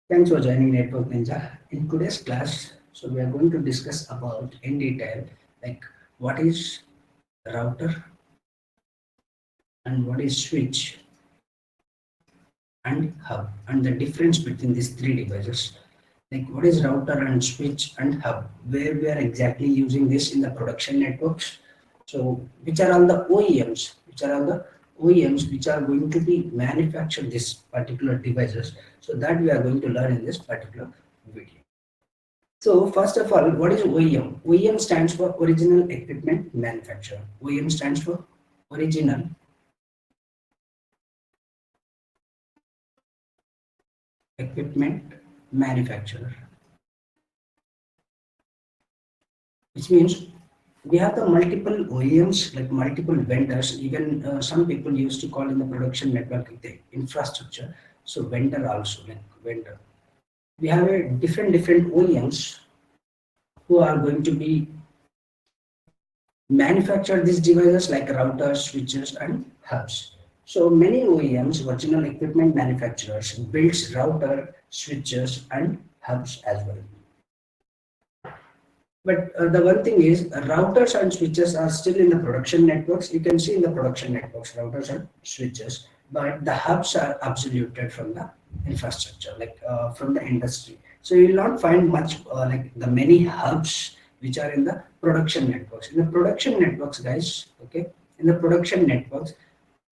Thanks for joining Network Ninja. In today's class, so we are going to discuss about in detail like what is router and what is switch and hub and the difference between these three devices. Like what is router and switch and hub, where we are exactly using this in the production networks. So which are all the OEMs which are going to be manufacture this particular devices. So that we are going to learn in this particular video. So first of all, what is OEM? OEM stands for Original Equipment Manufacturer. OEM stands for Original Equipment Manufacturer, which means we have the multiple OEMs, like multiple vendors. Even some people used to call in the production network the infrastructure. So vendor also, like vendor. We have a different OEMs who are going to be manufacture these devices like routers, switches, and hubs. So many OEMs, original equipment manufacturers, builds router, switches, and hubs as well. But the one thing is, routers and switches are still in the production networks. You can see in the production networks, routers and switches, but the hubs are absoluted from the infrastructure, like from the industry. So you will not find much like the many hubs which are in the production networks. In the production networks, guys, okay, in the production networks,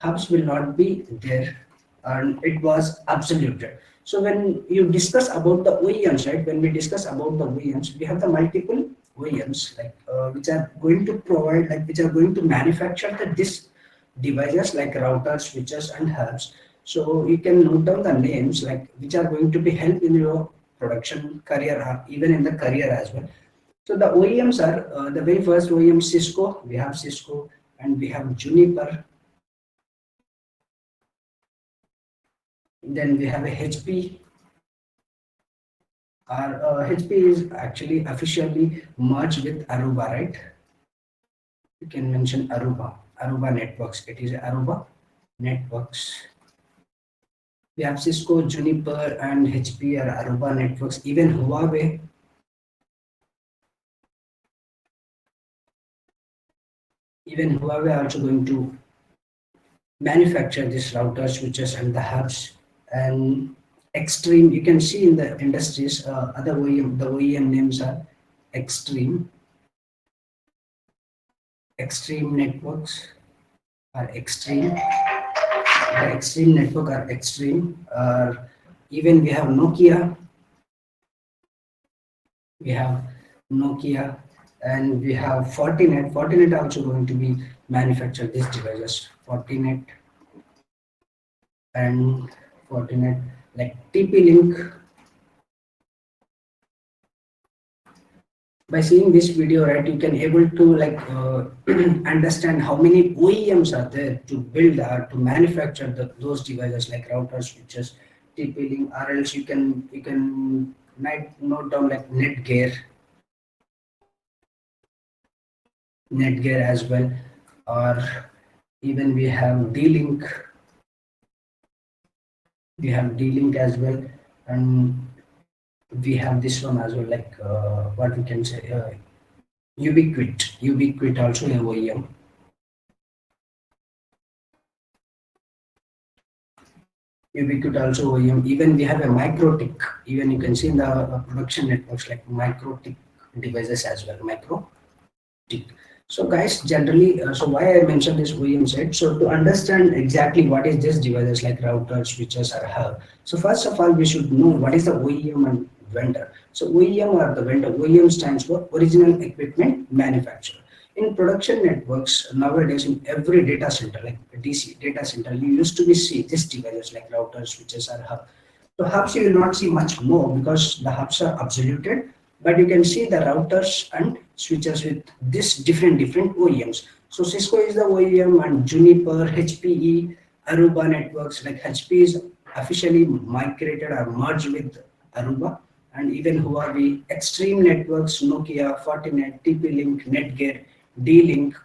hubs will not be there and it was absoluted. So when you discuss about the OEMs, right, when we discuss about the OEMs, we have the multiple OEMs like which are going to provide, like which are going to manufacture this devices like routers, switches, and hubs. So you can note down the names like which are going to be help in your production career, even in the career as well. So the OEMs are the very first OEM Cisco. We have Cisco and we have Juniper. Then we have a HP. Our HP is actually officially merged with Aruba, right? You can mention Aruba Networks. It is Aruba Networks. We have Cisco, Juniper, and HP are Aruba Networks. Even Huawei are also going to manufacture these routers, switches, and the hubs. And Extreme, you can see in the industries, other OEM, the OEM names are Extreme, Extreme Networks are Extreme, the Extreme Network are Extreme. Even we have Nokia, and we have Fortinet. Fortinet also going to be manufacture these devices. Fortinet and Fortinet, like TP-Link. By seeing this video, right, you can able to like understand how many OEMs are there to build or to manufacture those devices like routers, switches, TP-Link, or else you can note down like Netgear as well, or even we have D-Link as well, and we have this one as well, like what we can say, Ubiquit also a OEM. Ubiquit also OEM. Even we have a MicroTik. Even you can see in the production networks like MicroTik devices as well. MicroTik. So guys, generally, so why I mentioned this OEM set. So to understand exactly what is this devices like routers, switches, or hub. So first of all, we should know what is the OEM and vendor. So OEM or the vendor. OEM stands for Original Equipment Manufacturer. In production networks nowadays, in every data center, like DC data center, you used to be see these devices like routers, switches, or hub. So hubs you will not see much more because the hubs are absoluted, but you can see the routers and switches with this different OEMs. So Cisco is the OEM and Juniper, HPE, Aruba Networks, like HP is officially migrated or merged with Aruba, and even Huawei, Extreme Networks, Nokia, Fortinet, TP-Link, Netgear, D-Link,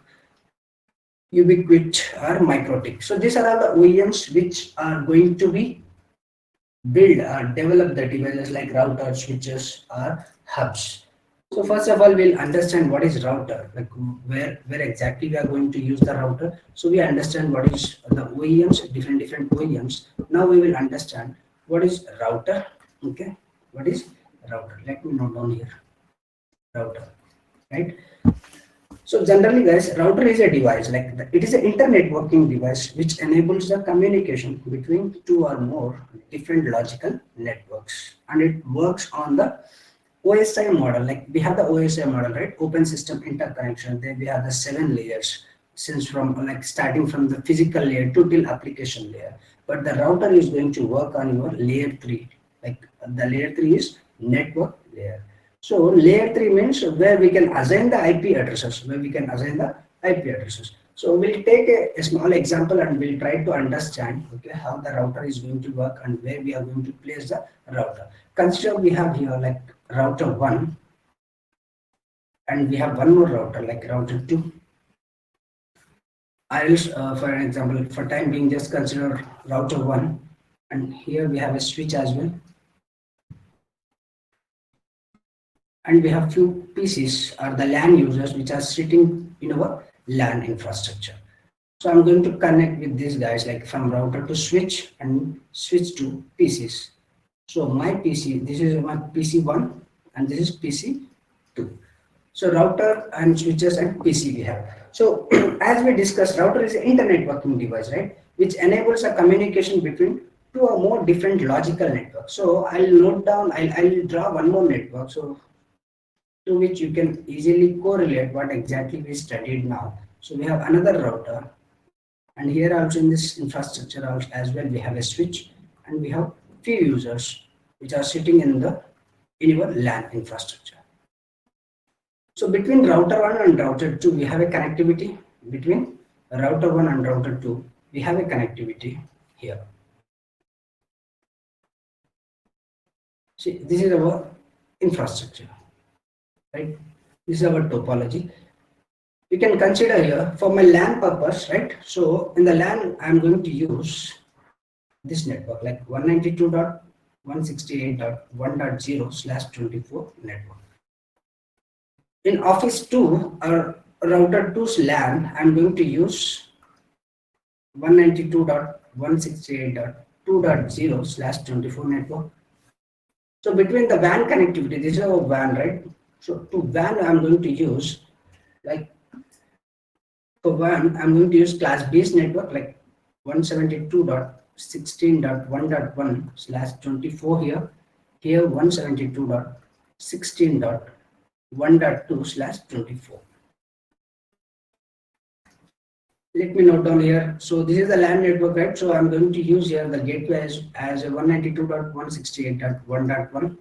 Ubiquit, or MicroTik. So these are all the OEMs which are going to be build or develop the devices like routers, switches, or hubs. So first of all, we'll understand what is router, like where exactly we are going to use the router. So we understand what is the OEMs, different OEMs. Now we will understand what is router. Okay, what is router? Let me note down here. Router, right? So generally, guys, router is a device it is an internet working device which enables the communication between two or more different logical networks, and it works on the OSI model. Like we have the OSI model, right? Open system interconnection. Then we have the 7 layers, since from like starting from the physical layer to till application layer. But the router is going to work on your layer three. Like the layer three is network layer. So layer 3 means where we can assign the IP addresses, where we can assign the IP addresses. So we'll take a small example and we'll try to understand okay how the router is going to work and where we are going to place the router. Consider we have here like router 1 and we have one more router like router 2. I'll for an example for time being just consider router 1, and here we have a switch as well, and we have few PCs or the LAN users which are sitting in our LAN infrastructure. So I'm going to connect with these guys like from router to switch and switch to PCs. So my PC, this is my PC1 and this is PC2. So router and switches and PC we have. So as we discussed, router is an internet working device, right? Which enables a communication between two or more different logical networks. So I'll note down, I'll draw one more network. So to which you can easily correlate what exactly we studied now. So we have another router, and here also in this infrastructure as well we have a switch, and we have few users which are sitting in your LAN infrastructure. So between router 1 and router 2 we have a connectivity. Between router 1 and router 2 we have a connectivity here. See, this is our infrastructure, right? This is our topology. You can consider here for my LAN purpose, right? So in the LAN, I'm going to use this network like 192.168.1.0/24 network. In Office 2 or router 2's LAN, I'm going to use 192.168.2.0/24 network. So between the WAN connectivity, this is our WAN, right? So to WAN, I'm going to use like for WAN, I'm going to use class based network like 172.16.1.1/24 here. Here 172.16.1.2/24. Let me note down here. So this is the LAN network, right? So I'm going to use here the gateway as a 192.168.1.1.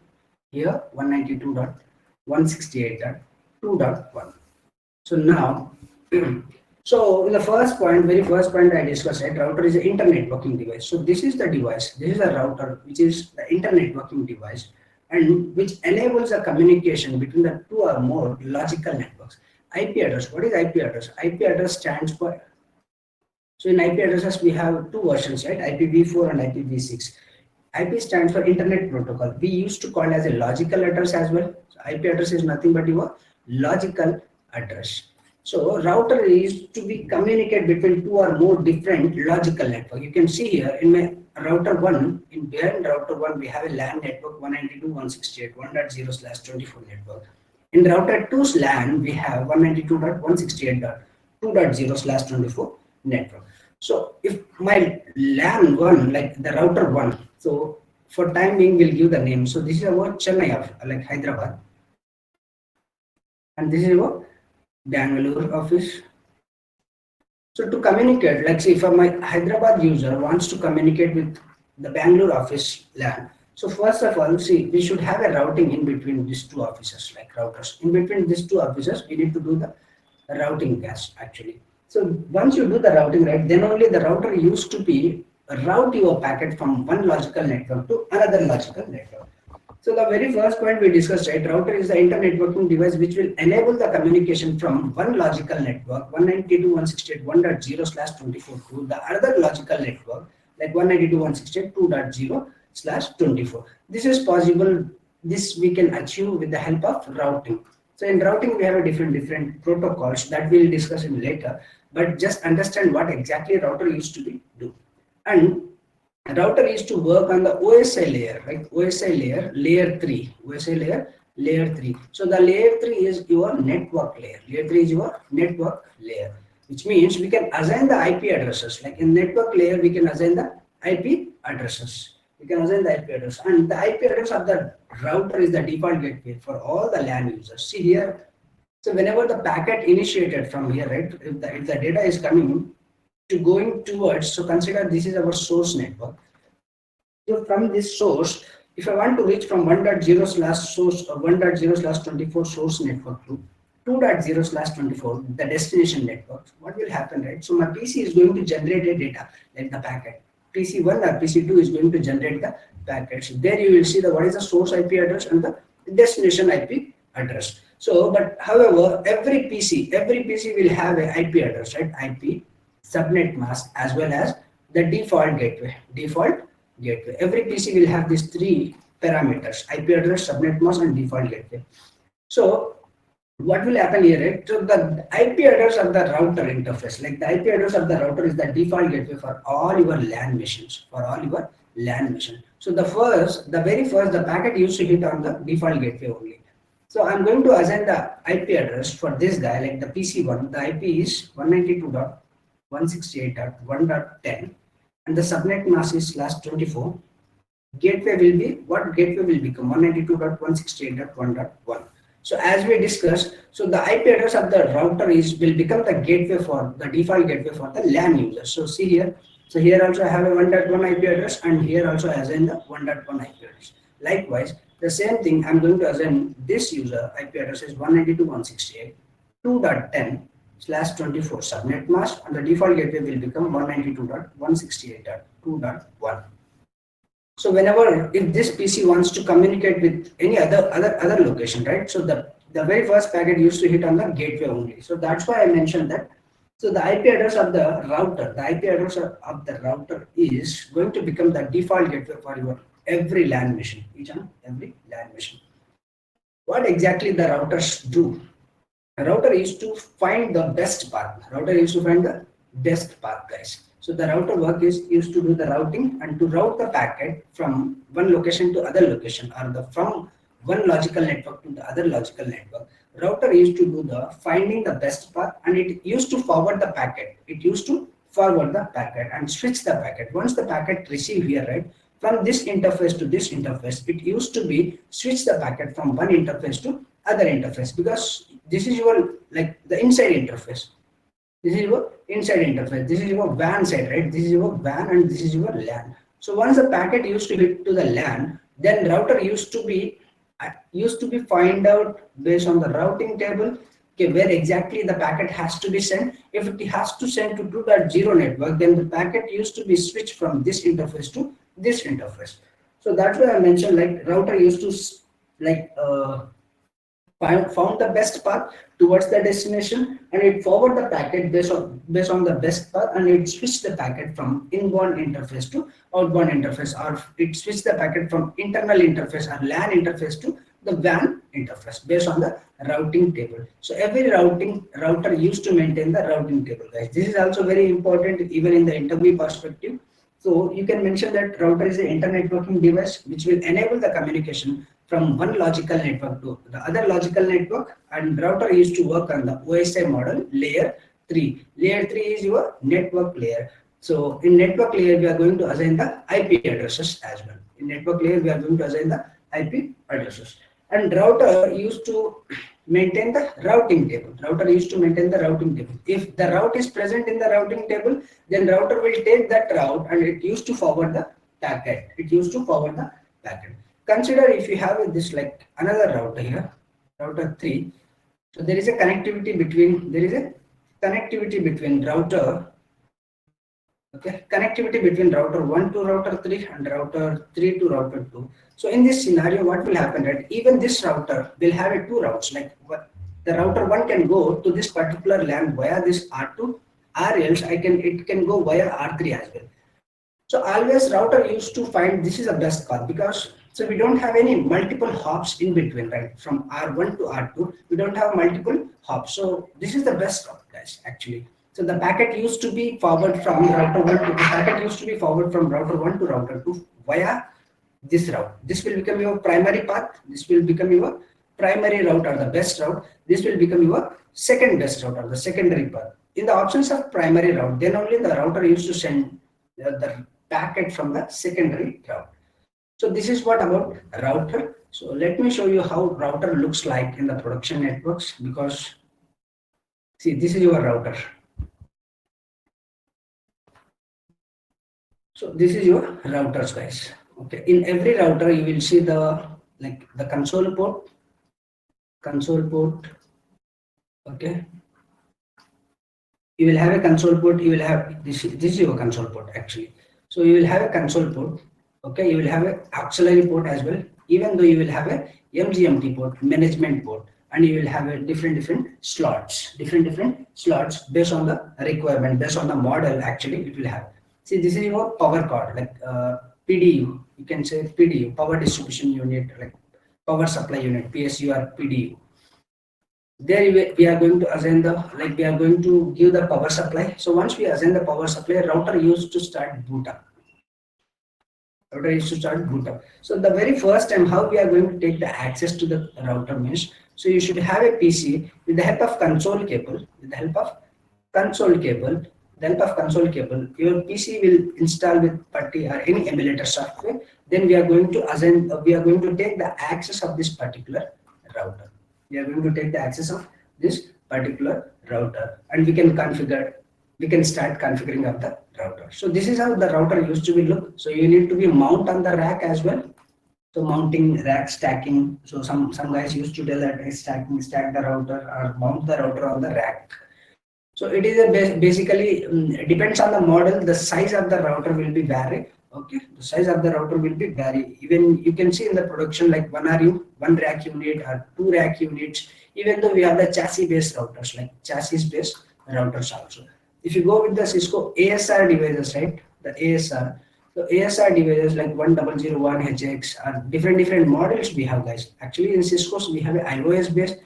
Here 192.168.2.1. So now so in the very first point I discussed, right, router is an internet working device. So this is the device, this is a router which is the internet working device and which enables a communication between the two or more logical networks. IP address, what is IP address? IP address stands for, so in IP addresses we have two versions, right, IPv4 and IPv6. IP stands for internet protocol. We used to call it as a logical address as well. So IP address is nothing but your logical address. So router is to be communicate between two or more different logical network. You can see here in my router 1, behind router 1 we have a LAN network 192.168.1.0/24 network. In router 2's LAN we have 192.168.2.0/24 network. So if my LAN 1, like the router 1, so for time being we'll give the name. So this is our Chennai, like Hyderabad, and this is our Bangalore office. So to communicate, like say if my Hyderabad user wants to communicate with the Bangalore office LAN, so first of all, see, we should have a routing in between these two offices, like routers. In between these two offices, we need to do the routing gas actually. So once you do the routing, right, then only the router used to be route your packet from one logical network to another logical network. So the very first point we discussed, right, router is the internet working device which will enable the communication from one logical network 192.168.1.0/24 to the other logical network like 192.168.2.0 24. This is possible. This we can achieve with the help of routing. So in routing, we have a different protocols that we'll discuss in later. But just understand what exactly router used to be do. And router is to work on the OSI layer, right? OSI layer, layer 3. OSI layer, layer 3. So the layer 3 is your network layer. Layer 3 is your network layer, which means we can assign the IP addresses. Like in network layer, we can assign the IP addresses. We can assign the IP address, and the IP address of the router is the default gateway for all the LAN users. See here. So whenever the packet initiated from here, right? If the data is coming to going towards, so consider this is our source network. So from this source, if I want to reach from 1.0 slash source or 1.0 slash 24 source network to 2.0 slash 24, the destination network, what will happen, right? So my PC is going to generate a data like the packet. PC1 or PC2 is going to generate the packets. There you will see the what is the source IP address and the destination IP address. So, but however, every PC will have an IP address, right? IP, subnet mask, as well as the default gateway. Every PC will have these three parameters: IP address, subnet mask, and default gateway. So what will happen here, right? So the IP address of the router interface, like the IP address of the router is the default gateway for all your LAN machines, So the very first, the packet used to hit on the default gateway only. So I'm going to assign the IP address for this guy, like the PC1. The IP is 192.168.1.10, and the subnet mask is /24. Gateway will be, what gateway will become 192.168.1.1. So as we discussed, so the IP address of the router will become the gateway for the default gateway for the LAN user. So see here, so here also I have a 1.1 IP address, and here also I assign the 1.1 IP address. Likewise, the same thing I'm going to assign this user IP address is 192.168.2.10/24 subnet mask, and the default gateway will become 192.168.2.1. So whenever, if this PC wants to communicate with any other location, right? So the very first packet used to hit on the gateway only. So that's why I mentioned that. So the IP address of the router, is going to become the default gateway for your every LAN machine, each and every LAN machine. What exactly the routers do? A router is to find the best path. Guys. So the router work is used to do the routing and to route the packet from one location to other location, or from one logical network to the other logical network. Router used to do the finding the best path, and it used to forward the packet. And switch the packet. Once the packet received here, right, from this interface to this interface, it used to be switch the packet from one interface to other interface, because this is your, like, the inside interface. This is your inside interface. This is your WAN side, right? This is your WAN and this is your LAN. So once the packet used to hit to the LAN, then router used to be find out based on the routing table, okay, where exactly the packet has to be sent. If it has to send to 2.0 network, then the packet used to be switched from this interface to this interface. So that's why I mentioned, like, router used to found the best path towards the destination, and it forward the packet based on the best path, and it switched the packet from inbound interface to outbound interface, or it switched the packet from internal interface or LAN interface to the WAN interface based on the routing table. So every router used to maintain the routing table, guys. This is also very important even in the interview perspective. So you can mention that router is an inter-networking device which will enable the communication from one logical network to the other logical network, and router used to work on the OSI model layer 3. Layer 3 is your network layer. So in network layer, we are going to assign the IP addresses as well. And router used to maintain the routing table. If the route is present in the routing table, then router will take that route and it used to forward the packet. Consider if you have this, like, another router here, router 3. So there is a connectivity between router. Okay, connectivity between router 1 to router 3 and router 3 to router 2. So in this scenario, what will happen, right? Even this router will have two routes. Like, the router 1 can go to this particular LAN via this R2, or else it can go via R3 as well. So always router used to find this is the best path, because so we don't have any multiple hops in between, right? From R1 to R2, we don't have multiple hops. So this is the best route, guys, actually. So the packet used to be forward from router 1 to the packet used to be forward from router 1 to router 2 via this route. This will become your primary path. This will become your primary route or the best route. This will become your second best route or the secondary path. In the options of primary route, then only the router used to send the packet from the secondary route. So this is what about router. So let me show you how router looks like in the production networks, because see, this is your router. So this is your routers, guys. Okay, in every router you will see the like the console port. Okay, you will have a console port. You will have this is your console port actually. So you will have a console port. Okay, you will have a auxiliary port as well, even though you will have a MGMT port, management port, and you will have a different slots based on the requirement, based on the model. Actually it will have, see, this is your power card, like PDU, you can say PDU, power distribution unit, like power supply unit, PSU or PDU. There we are going to assign the, like we are going to give the power supply. So once we assign the power supply, router used to start boot up. So the very first time how we are going to take the access to the router means, so you should have a PC with the help of console cable, your PC will install with putty or any emulator software. Then we are going to assign, we are going to take the access of this particular router. We are going to take the access of this particular router, and we can start configuring of the router. So this is how the router used to be look. So you need to be mount on the rack as well. So mounting, rack stacking. So some guys used to tell that stack the router or mount the router on the rack. So it is a basically depends on the model. The size of the router will be vary. Okay, the size of the router will be vary. Even you can see in the production like one rack unit or two rack units. Even though we have the chassis based routers, like chassis based routers also. If you go with the Cisco ASR devices, right? The ASR. So ASR devices like 1001 HX are different models we have, guys. Actually in Cisco's we have a iOS based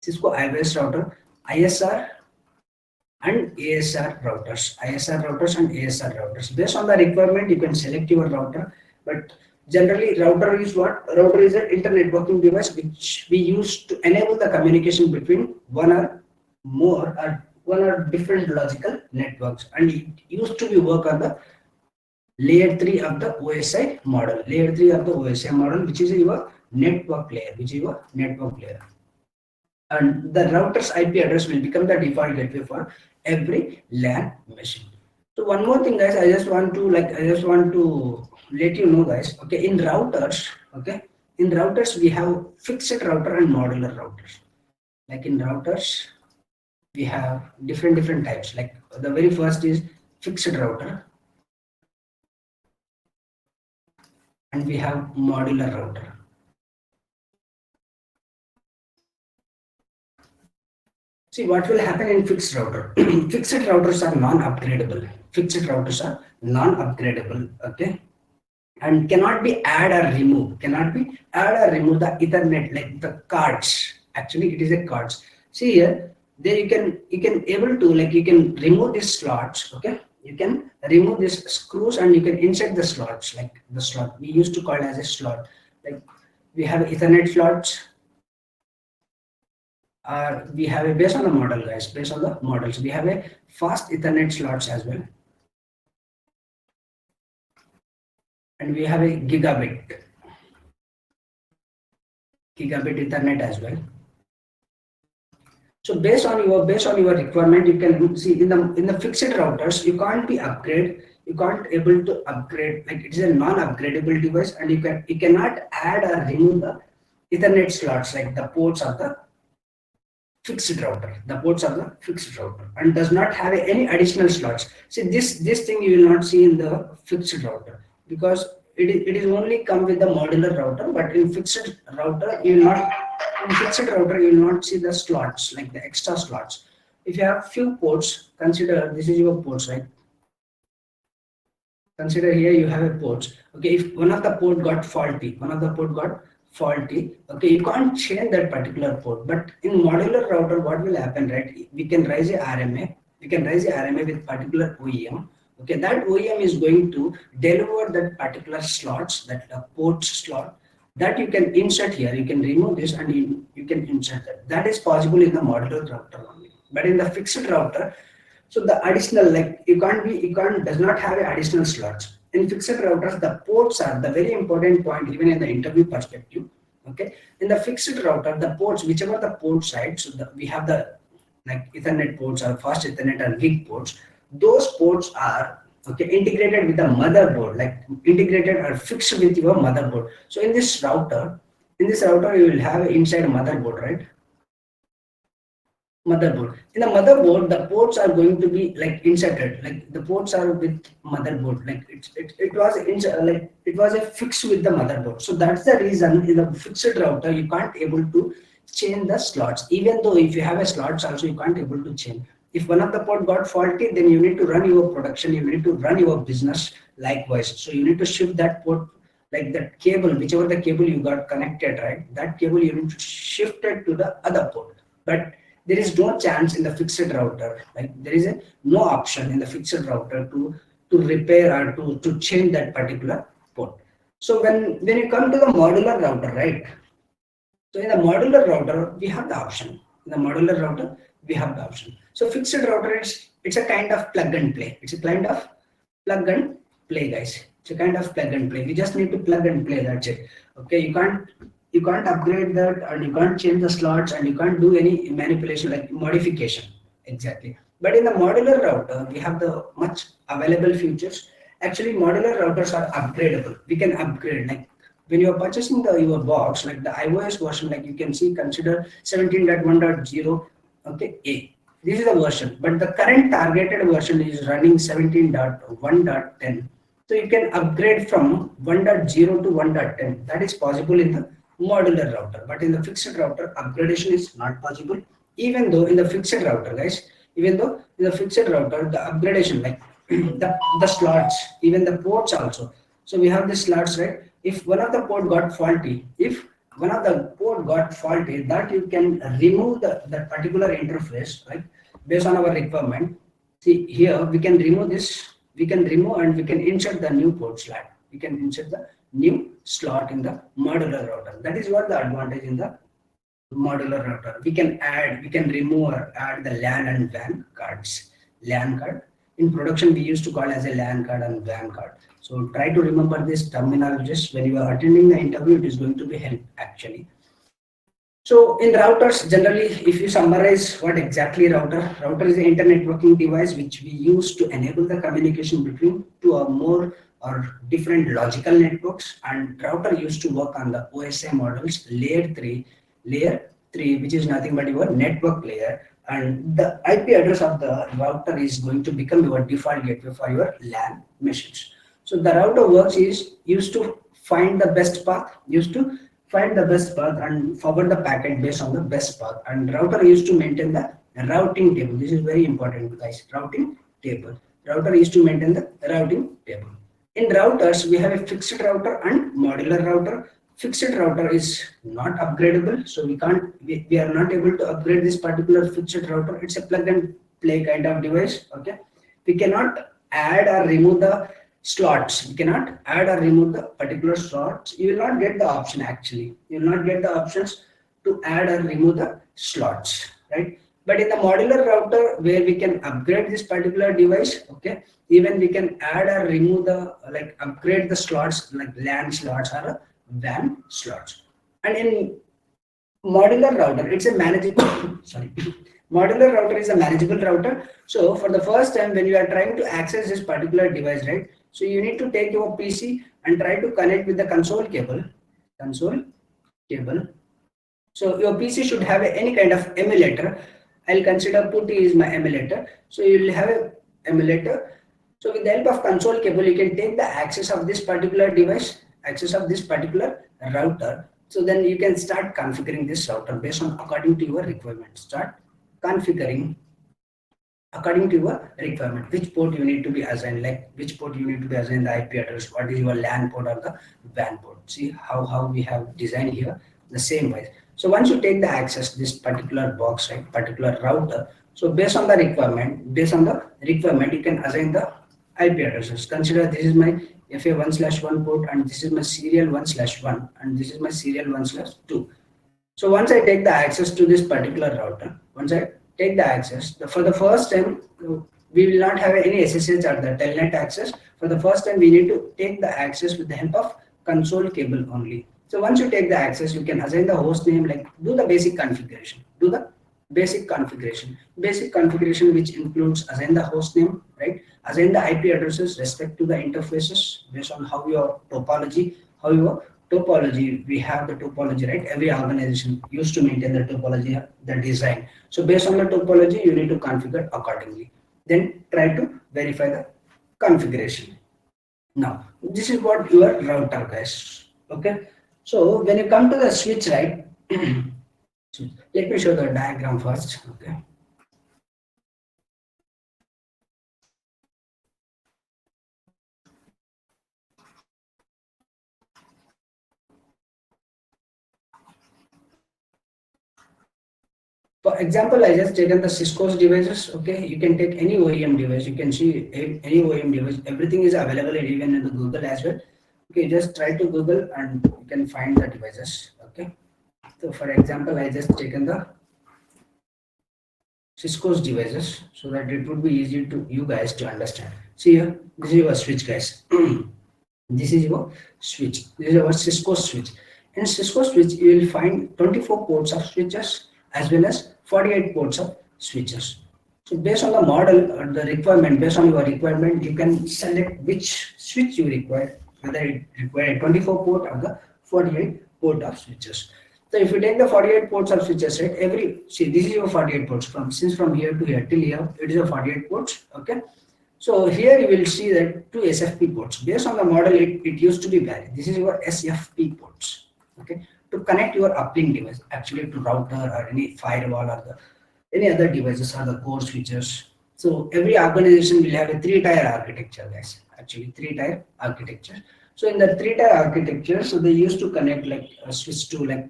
Cisco iOS router, ISR and ASR routers, and ASR routers. Based on the requirement, you can select your router. But generally, router is what? Router is an internetworking device which we use to enable the communication between one or different logical networks. And it used to be work on the layer 3 of the OSI model. Which is your network layer, and the router's IP address will become the default gateway for every LAN machine. So one more thing, guys, I just want to let you know, guys. Okay, in routers we have fixed router and modular routers. Like in routers we have different types. Like the very first is fixed router, and we have modular router. See what will happen in fixed router. Fixed routers are non-upgradable. Okay, and cannot be add or remove. The Ethernet, like the cards. Actually, it is a cards. See here, there you can able to, like, you can remove these slots. Okay, you can remove these screws and you can insert the slots, like the slot we used to call as a slot. Like we have Ethernet slots. We have a, based on the model, guys, based on the models, we have a fast Ethernet slots as well, and we have a gigabit Ethernet as well. So based on your requirement, you can see in the fixed routers you can't able to upgrade, like it is a non-upgradable device, and you cannot add or remove the Ethernet slots, like the ports of the fixed router, and does not have any additional slots. See this thing you will not see in the fixed router, because it is only come with the modular router, but in fixed router you will not see the slots, like the extra slots. If you have few ports, consider this is your ports, right? Consider here you have a port. Okay, if one of the port got faulty, okay, you can't change that particular port. But in modular router, what will happen, right? We can raise a RMA, with particular OEM. Okay, that OEM is going to deliver that particular slots, that port slot, that you can insert here. You can remove this and you can insert that. That is possible in the modular router only. But in the fixed router, so the additional, like you can't does not have a additional slots. In fixed routers, the ports are the very important point even in the interview perspective. Okay, in the fixed router, the ports, whichever the port side, so we have the like Ethernet ports or fast Ethernet or gig ports. Those ports are okay integrated with the motherboard, like integrated or fixed with your motherboard. So in this router, you will have inside motherboard, right? Motherboard. In the motherboard, the ports are going to be like inserted, like the ports are with motherboard, like it was a fixed with the motherboard. So that's the reason in the fixed router you can't able to change the slots. Even though if you have a slots also you can't able to change. If one of the port got faulty, then you need to run your production, you need to run your business likewise. So you need to shift that port, like that cable, whichever the cable you got connected, right? That cable you need to shift it to the other port. But there is no chance in the fixed router, like there is a no option in the fixed router to repair or to change that particular port. So when you come to the modular router, right? So in the modular router, we have the option. In the modular router, we have the option. So fixed router, it's a kind of plug and play. It's a kind of plug and play, guys. It's a kind of plug and play. We just need to plug and play. That's it. Okay, you can't upgrade that, and you can't change the slots, and you can't do any manipulation like modification. Exactly. But in the modular router, we have the much available features. Actually, modular routers are upgradable. We can upgrade, like when you are purchasing your box, like the iOS version, like you can see, consider 17.1.0, okay, A. This is the version, but the current targeted version is running 17.1.10. So you can upgrade from 1.0 to 1.10. That is possible in the modular router, but in the fixed router, upgradation is not possible. Even though in the fixed router, guys, even though in the fixed router, the upgradation, like the slots, even the ports also. So we have the slots, right? If one of the port got faulty, that you can remove that particular interface, right? Based on our requirement. See here, we can remove this, we can remove and we can insert the new port slot. We can insert the new slot in the modular router. That is what the advantage in the modular router. We can add, we can remove or add the LAN and WAN cards. LAN card. In production, we used to call as a LAN card and WAN card. So try to remember this terminologies when you are attending the interview. It is going to be help actually. So in routers, generally, if you summarize what exactly router is an internetworking device which we use to enable the communication between two or more or different logical networks. And router used to work on the OSI models layer 3, which is nothing but your network layer. And the IP address of the router is going to become your default gateway for your LAN machines. So the router works is used to find the best path, and forward the packet based on the best path. And router used to maintain the routing table. This is very important, guys. Routing table. Router used to maintain the routing table. In routers, we have a fixed router and modular router. Fixed router is not upgradable, so we are not able to upgrade this particular fixed router. It's a plug and play kind of device. Okay, we cannot add or remove the slots. We cannot add or remove the particular slots. You will not get the option actually. You will not get the options to add or remove the slots, right? But in the modular router, where we can upgrade this particular device, okay, even we can add or remove the, like upgrade the slots like LAN slots or WAN slots. And in modular router, it's a manageable sorry, modular router is a manageable router. So for the first time when you are trying to access this particular device, right, so you need to take your PC and try to connect with the console cable. So your PC should have any kind of emulator. I'll consider PuTTY is my emulator. So you will have a emulator. So with the help of console cable, you can take the access of this particular device, access of this particular router. So then you can start configuring this router based on according to your requirements. Start configuring according to your requirement, which port you need to be assigned, like which port you need to be assigned the IP address, what is your LAN port or the WAN port. See how we have designed here the same way. So once you take the access this particular box, right, particular router, so based on the requirement you can assign the IP addresses. Consider this is my FA1/1 port, and this is my serial 1/1, and this is my serial 1/2. So once I take the access to this particular router, once I take the access, for the first time, we will not have any SSH or the telnet access. For the first time, we need to take the access with the help of console cable only. So once you take the access, you can assign the host name, like do the basic configuration. Do the basic configuration. Basic configuration which includes assign the host name, right? Assign the IP addresses respect to the interfaces based on how your topology, we have the topology, right? Every organization used to maintain the topology, the design. So based on the topology, you need to configure accordingly. Then try to verify the configuration. Now, this is what your router, guys. Okay. So when you come to the switch, right? Let me show the diagram first. Okay. For example, I just taken the Cisco's devices. Okay, you can take any OEM device. You can see any OEM device. Everything is available even in the Google as well. Okay, just try to Google and you can find the devices. Okay, so for example, I just taken the Cisco's devices so that it would be easy to you guys to understand. See here, this is your switch, guys. This is your switch. This is our Cisco switch. In Cisco switch, you will find 24 ports of switches as well as 48 ports of switches. So based on the model or the requirement, based on your requirement, you can select which switch you require, whether it requires 24 port or the 48 port of switches. So if you take the 48 ports of switches, right, see this is your 48 ports from here to here till here, it is a 48 ports. Okay. So here you will see that two SFP ports. Based on the model, it used to be valid. This is your SFP ports. Okay, to connect your uplink device, actually to router or any firewall or any other devices or the core switches. So every organization will have a three-tier architecture, guys. Actually, three-tier architecture. So in the three-tier architecture, so they used to connect like a switch to like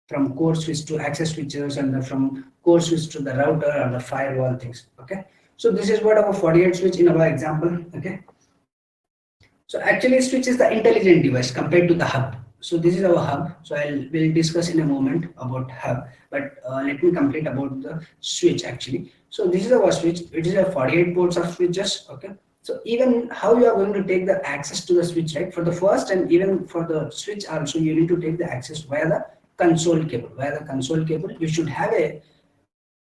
from core switch to access switches, and then from core switch to the router and the firewall things. Okay. So this is what our 48 switch in our example. Okay. So actually switch is the intelligent device compared to the hub. So this is our hub. So we'll discuss in a moment about hub, but let me complete about the switch actually. So this is our switch. It is a 48 ports of switches. Okay. So even how you are going to take the access to the switch, right? For the first and even for the switch also, you need to take the access via the console cable. Via the console cable, you should have a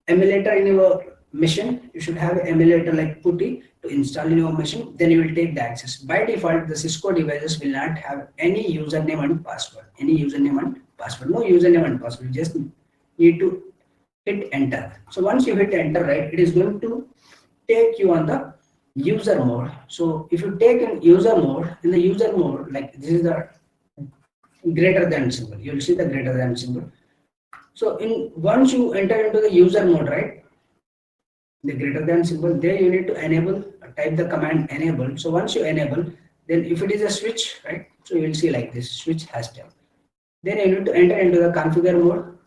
emulator in your machine. You should have an emulator like putty to install in your machine. Then you will take the access. By default, the Cisco devices will not have any username and password. Any username and password. No username and password. You just need to hit enter. So once you hit enter, right, it is going to take you on the user mode. So if you take in user mode, in the user mode, like this is the greater than symbol. You will see the greater than symbol. So once you enter into the user mode, right, the greater than symbol, there you need to enable, type the command enable. So once you enable, then if it is a switch, right, so you will see like this switch hashtag. Then you need to enter into the configure mode,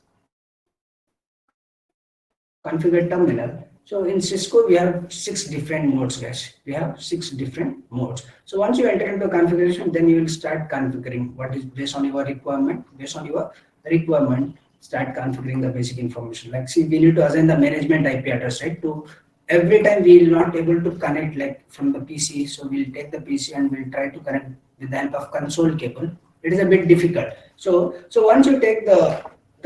configure terminal. So in Cisco, we have 6 different modes, guys. We have 6 different modes. So once you enter into configuration, then you will start configuring what is based on your requirement. Based on your requirement, start configuring the basic information. Like, see, we need to assign the management IP address, right? To every time we will not able to connect like from the PC. So we'll take the PC and we'll try to connect with the help of console cable. It is a bit difficult. So once you take the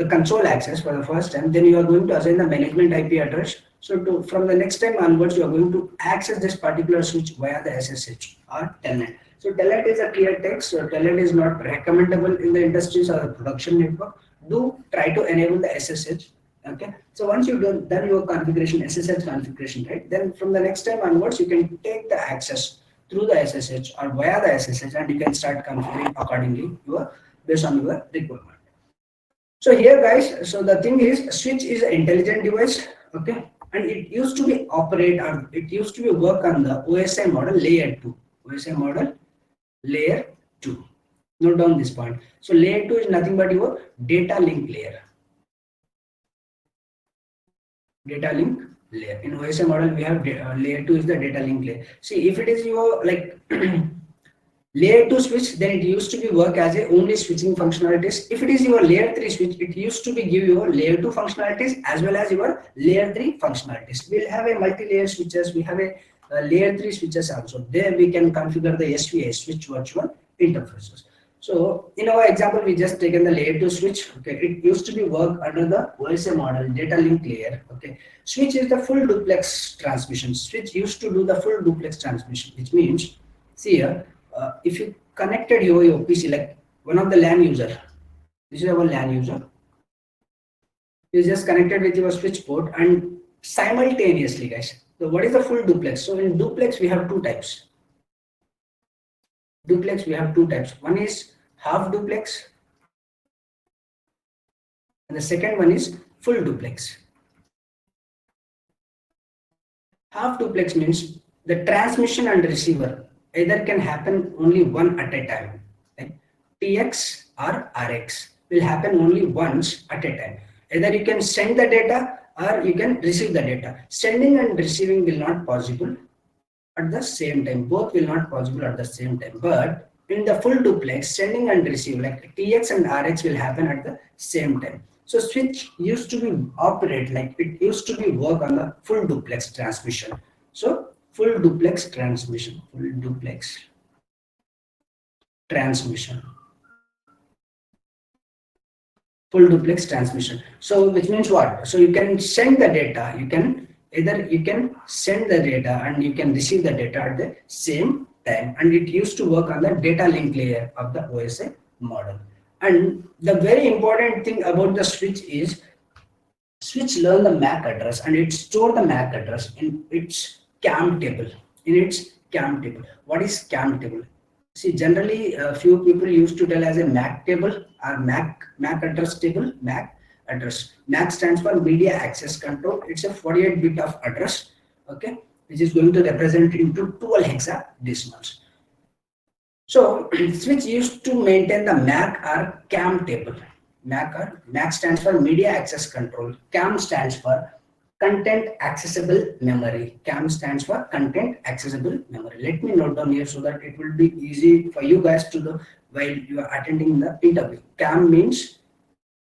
console access for the first time, then you are going to assign the management IP address. So from the next time onwards, you are going to access this particular switch via the SSH or telnet. So telnet is a clear text. So telnet is not recommendable in the industries or the production network. Do try to enable the SSH. Okay. So once you've done your configuration, SSH configuration, right? Then from the next time onwards, you can take the access through the SSH or via the SSH, and you can start configuring accordingly based on your requirement. So here, guys, so the thing is, switch is an intelligent device. Okay. and it used to be operate, or it used to be work on the OSI model layer 2. OSI model layer 2. Note down this point. So layer 2 is nothing but your data link layer. Data link layer. In OSI model, we have layer 2 is the data link layer. See, if it is your like layer 2 switch, then it used to be work as a only switching functionalities. If it is your layer 3 switch, it used to be give your layer 2 functionalities as well as your layer 3 functionalities. We'll have a multi-layer switches, we have a layer 3 switches also. There we can configure the SVI, switch virtual interfaces. So in our example, we just taken the layer 2 switch. Okay, it used to be work under the OSI model data link layer. Okay, switch is the full duplex transmission. Switch used to do the full duplex transmission, which means, see here, if you connected your PC, like one of the LAN user, this is our LAN user, you just connected with your switch port and simultaneously, guys. So what is the full duplex? So in duplex we have two types. Duplex we have two types. One is half duplex and the second one is full duplex. Half duplex means the transmission and receiver either can happen only one at a time, like TX or RX will happen only once at a time. Either you can send the data or you can receive the data. Sending and receiving will not possible at the same time. Both will not possible at the same time. But in the full duplex, sending and receive like TX and RX will happen at the same time. So switch used to be operate like it used to be work on the full duplex transmission. So full duplex transmission, full duplex transmission, full duplex transmission. So which means what? So you can send the data, you can either you can send the data and you can receive the data at the same time, and it used to work on the data link layer of the OSI model. And the very important thing about the switch is switch learn the MAC address and it store the MAC address in its CAM table. In its CAM table. What is CAM table? See, generally a few people used to tell as a MAC table or MAC address table. MAC address. MAC stands for media access control. It's a 48 bit of address, okay, which is going to represent into 12 hexadecimals. So switch used to maintain the MAC or CAM table. MAC stands for media access control. CAM stands for content accessible memory. CAM stands for content accessible memory. Let me note down here so that it will be easy for you guys to know while you are attending the interview. CAM means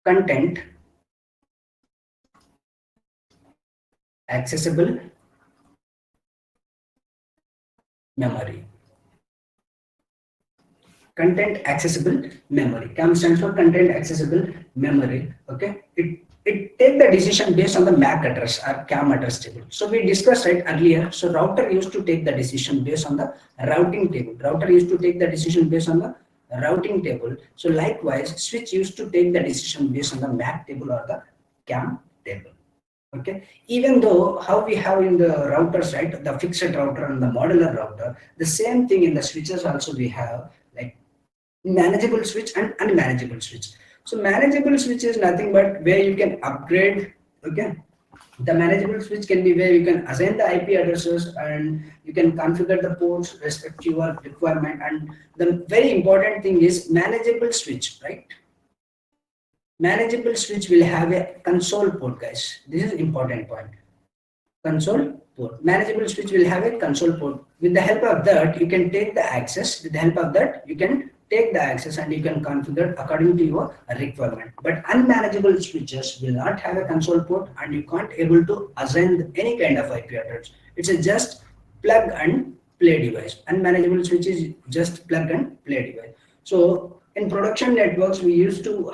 content accessible memory. Content accessible memory. CAM stands for content accessible memory. Okay, it take the decision based on the MAC address or CAM address table. So we discussed right earlier. So router used to take the decision based on the routing table. Router used to take the decision based on the routing table. So likewise, switch used to take the decision based on the MAC table or the CAM table. Okay, even though how we have in the routers, right, the fixed router and the modular router, the same thing in the switches also we have like manageable switch and unmanageable switch. So manageable switch is nothing but where you can upgrade. Okay, the manageable switch can be where you can assign the IP addresses and you can configure the ports respect to your requirement. And the very important thing is manageable switch, right? Manageable switch will have a console port, guys. This is important point. Console port. Manageable switch will have a console port. With the help of that, you can take the access. With the help of that, you can take the access and you can configure according to your requirement. But unmanageable switches will not have a console port and you can't able to assign any kind of IP address. It's a just plug and play device. Unmanageable switch is just plug and play device. So in production networks, we used to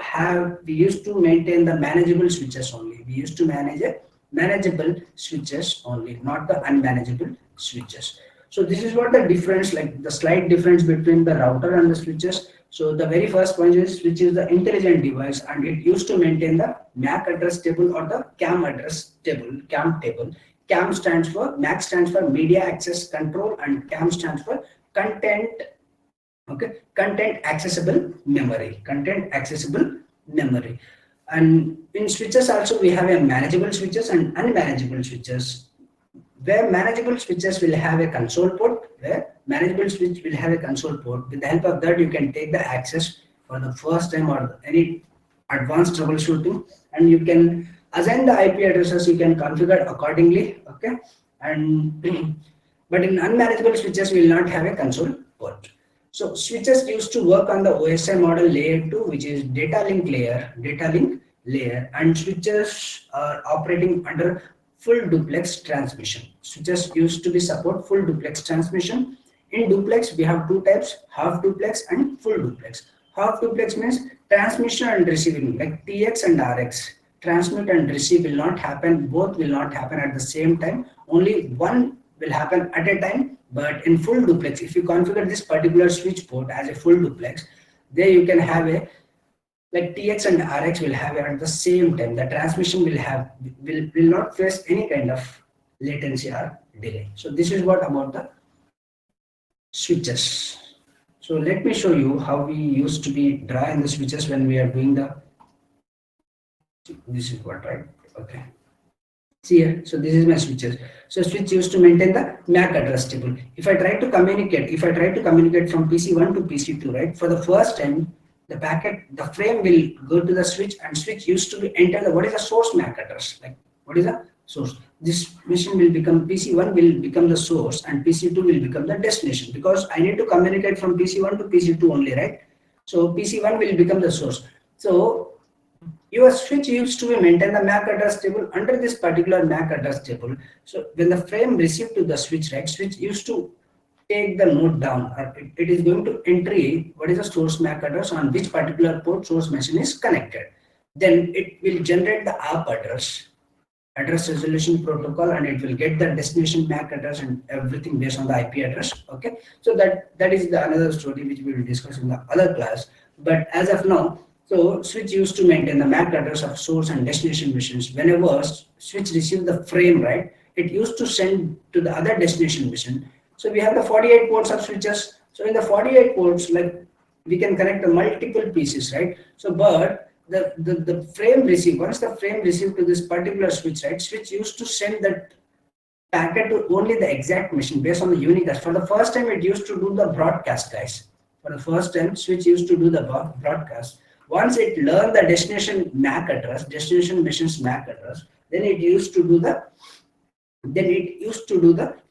maintain the manageable switches only. We used to manage a manageable switches only, not the unmanageable switches. So this is what the difference, like the slight difference between the router and the switches. So the very first point is switch is the intelligent device and it used to maintain the MAC address table or the CAM address table, CAM table. CAM stands for, MAC stands for media access control and CAM stands for content, okay, content accessible memory, content accessible memory. And in switches also we have a manageable switches and unmanageable switches. Where manageable switches will have a console port, where manageable switch will have a console port. With the help of that, you can take the access for the first time or any advanced troubleshooting, and you can assign the IP addresses. You can configure accordingly. Okay, and but in unmanageable switches, we will not have a console port. So switches used to work on the OSI model layer 2, which is data link layer, and switches are operating under full duplex transmission. Switches used to be support full duplex transmission. In duplex, we have two types: half duplex and full duplex. Half duplex means transmission and receiving, like TX and RX. Transmit and receive will not happen, both will not happen at the same time. Only one will happen at a time. But in full duplex, if you configure this particular switch port as a full duplex, there you can have a, like TX and RX will have at the same time. The transmission will not face any kind of latency or delay. So this is what about the switches. So let me show you how we used to be drawing the switches when we are doing the, this is what, right? Okay. See here, so this is my switches. So switch used to maintain the MAC address table. If I try to communicate from PC1 to PC2, right? For the first time, the frame will go to the switch, and switch used to be enter the, what is the source MAC address? Like, what is the source? This machine will become, PC1 will become the source and PC2 will become the destination, because I need to communicate from PC1 to PC2 only, right? So PC1 will become the source. So your switch used to be maintain the MAC address table under this particular MAC address table. So when the frame received to the switch, right, switch used to take the node down. It is going to entry what is the source MAC address on which particular port source machine is connected. Then it will generate the ARP address resolution protocol, and it will get the destination MAC address and everything based on the IP address. Okay, so that is the another story which we will discuss in the other class. But as of now, so switch used to maintain the MAC address of source and destination machines. Whenever switch received the frame, right, it used to send to the other destination machine. So we have the 48 ports of switches. So in the 48 ports, like, we can connect the multiple pieces, right? So but the frame receive, once the frame received to this particular switch, right, switch used to send that packet to only the exact machine based on the unicast. For the first time, it used to do the broadcast, guys. For the first time, switch used to do the broadcast. Once it learned the destination MAC address, destination machine's MAC address, then it used to do the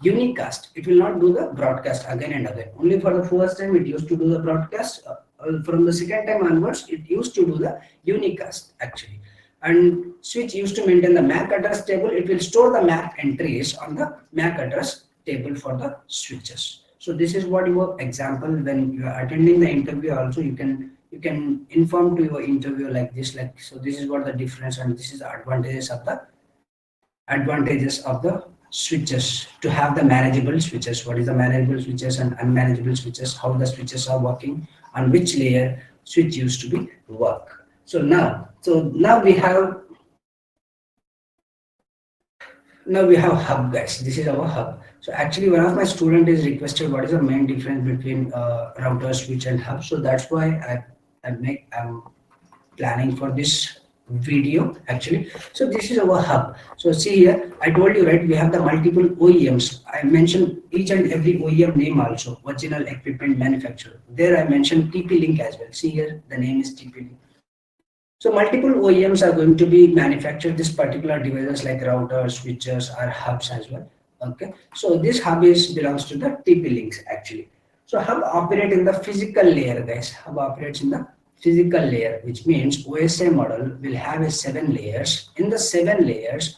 unicast. It will not do the broadcast again and again. Only for the first time it used to do the broadcast. From the second time onwards, it used to do the unicast actually. And switch used to maintain the MAC address table. It will store the MAC entries on the MAC address table for the switches. So this is what your example, when you are attending the interview also, you can inform to your interview like this, like, so this is what the difference, and this is the advantages of the switches, to have the manageable switches. What is the manageable switches and unmanageable switches, how the switches are working, on which layer switch used to be work. So now we have hub, guys. This is our hub. So actually one of my student is requested what is the main difference between router, switch and hub. So that's why I'm planning for this video actually. So this is our hub. So see here, I told you, right, we have the multiple OEMs. I mentioned each and every OEM name also, original equipment manufacturer. There I mentioned TP-Link as well. See here, the name is TP-Link. So multiple OEMs are going to be manufactured this particular devices like routers, switches, or hubs as well. Okay, so this hub belongs to the TP-Links actually. So hub operate in the physical layer, guys. Hub operates in the physical layer, which means OSI model will have a 7 layers. In the 7 layers,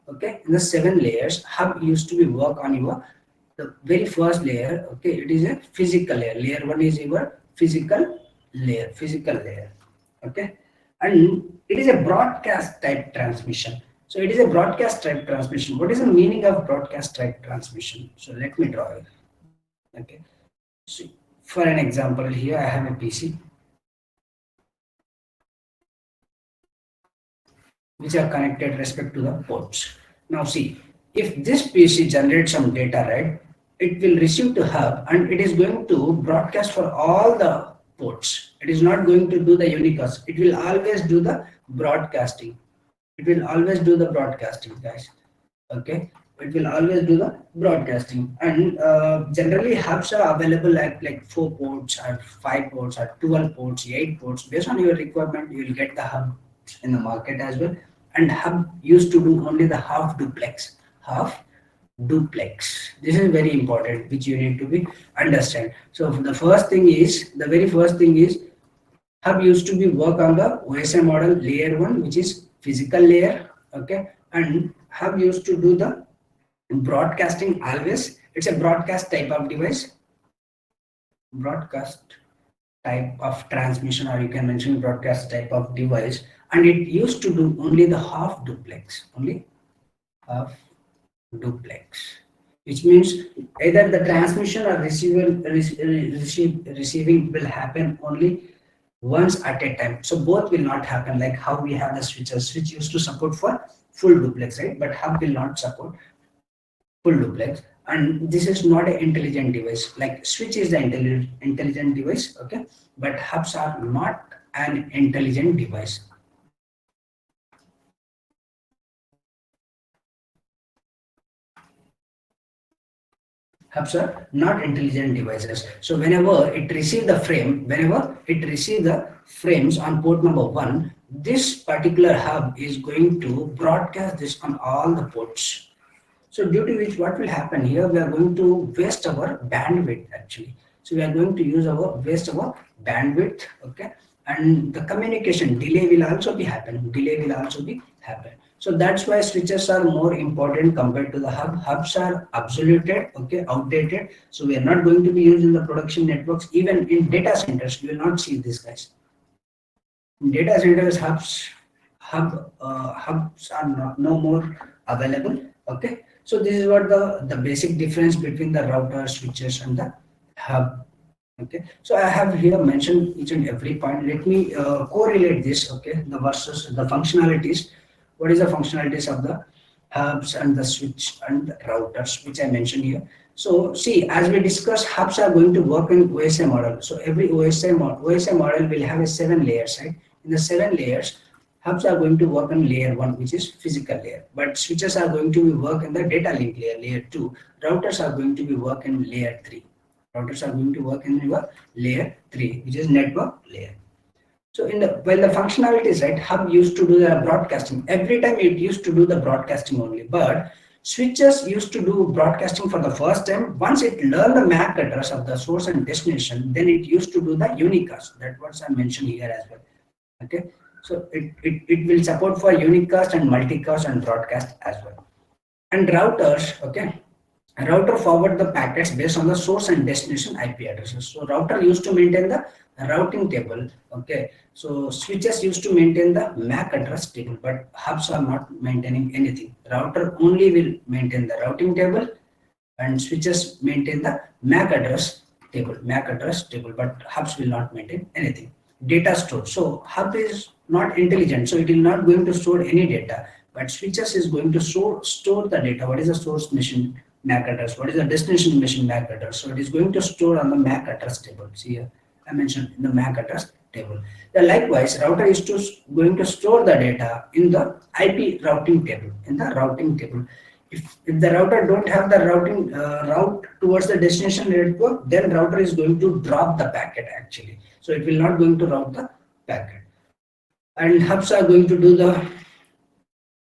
okay, in the 7 layers, hub used to be work on the very first layer. Okay, it is a physical layer. Layer 1 is your physical layer. Okay, and it is a broadcast type transmission. So it is a broadcast type transmission. What is the meaning of broadcast type transmission? So let me draw it. Okay, so for an example, here I have a PC which are connected respect to the ports. Now see, if this PC generates some data, right, it will receive to hub and it is going to broadcast for all the ports. It is not going to do the unicast. It will always do the broadcasting. It will always do the broadcasting, guys. Okay, it will always do the broadcasting. And generally hubs are available at like 4 ports or 5 ports or 12 ports, 8 ports. Based on your requirement, you will get the hub in the market as well. And hub used to do only the half duplex. Half duplex. This is very important, which you need to be understand. So the first thing is, the very first thing is, hub used to be work on the OSI model layer 1, which is physical layer. Okay, and hub used to do the broadcasting always. It's a broadcast type of device, broadcast type of transmission, or you can mention broadcast type of device, and it used to do only the half duplex, only half duplex, which means either the transmission or receiving will happen only once at a time. So both will not happen, like how we have the switches. Switch used to support for full duplex, right? But hub will not support full duplex. And this is not an intelligent device. Like switch is the intelligent device, okay? But hubs are not an intelligent device. Hubs are not intelligent devices. So whenever it receives the frames on port number 1, this particular hub is going to broadcast this on all the ports. So due to which, what will happen here, we are going to waste our bandwidth actually. So we are going to waste our bandwidth, okay? And the communication delay will also be happen. So that's why switches are more important compared to the hub. Hubs are obsoleted, okay, outdated. So we are not going to be used in the production networks. Even in data centers, you will not see this, guys. In data centers, hubs are no more available, okay? So this is what the basic difference between the router, switches, and the hub. Okay, so I have here mentioned each and every point. Let me correlate this. Okay, the versus the functionalities. What is the functionalities of the hubs and the switch and the routers, which I mentioned here. So see, as we discussed, hubs are going to work in OSI model. So every OSI model will have a 7 layers, right? In the 7 layers, hubs are going to work on layer 1, which is physical layer, but switches are going to be work in the data link layer 2. Routers are going to be work in layer 3. Routers are going to work in your layer 3, which is network layer. So when the functionalities, right, hub used to do the broadcasting. Every time it used to do the broadcasting only, but switches used to do broadcasting for the first time. Once it learned the MAC address of the source and destination, then it used to do the unicast. That's what I mentioned here as well. Okay, so it will support for unicast and multicast and broadcast as well. And routers, okay, a router forward the packets based on the source and destination IP addresses. So router used to maintain the routing table, okay. So switches used to maintain the MAC address table, but hubs are not maintaining anything. Router only will maintain the routing table, and switches maintain the MAC address table, but hubs will not maintain anything. Data store. So hub is not intelligent, so it is not going to store any data, but switches is going to store the data. What is the source machine MAC address? What is the destination machine MAC address? So it is going to store on the MAC address table. See here, I mentioned in the MAC address table. Then likewise, router is going to store the data in the IP routing table. If the router don't have the routing route towards the destination network, then router is going to drop the packet actually. So it will not going to route the packet. And hubs are going to do the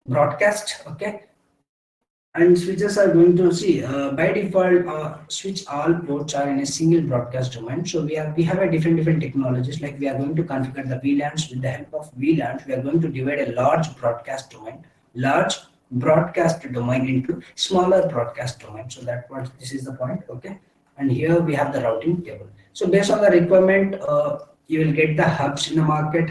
broadcast, okay. And switches are going to see by default switch all ports are in a single broadcast domain. So we have a different technologies, like we are going to configure the VLANs. With the help of VLANs, we are going to divide a large broadcast domain into smaller broadcast domain. So this is the point, okay. And here we have the routing table. So based on the requirement, you will get the hubs in the market.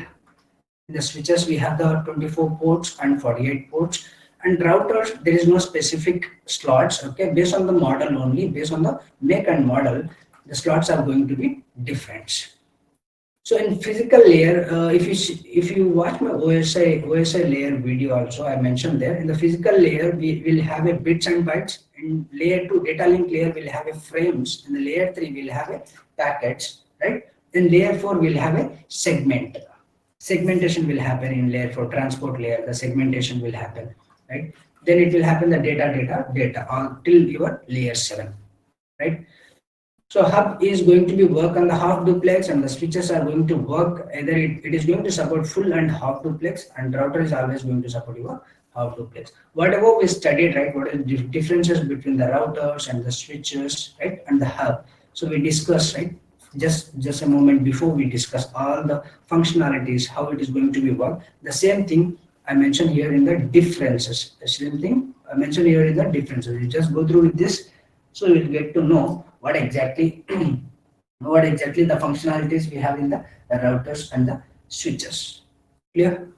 In the switches, we have the 24 ports and 48 ports. And routers, there is no specific slots, okay. Based on the model only, based on the make and model, the slots are going to be different. So in physical layer, if you watch my OSI layer video also, I mentioned there, in the physical layer we will have a bits and bytes. In layer 2 data link layer will have a frames. In the layer 3 we'll have a packets, right? In layer 4, we'll have a segment. Segmentation will happen in layer 4, transport layer, the segmentation will happen, right? Then it will happen the data all till your layer 7, right? So hub is going to be work on the half duplex, and the switches are going to work either it is going to support full and half duplex, and router is always going to support your half duplex. Whatever we studied, right? What is the differences between the routers and the switches, right? And the hub. So we discussed, right? Just a moment before we discuss all the functionalities, how it is going to be work. The same thing I mentioned here in the differences. The same thing I mentioned here in the differences. You just go through with this, so you'll get to know what exactly what exactly the functionalities we have in the routers and the switches. Clear?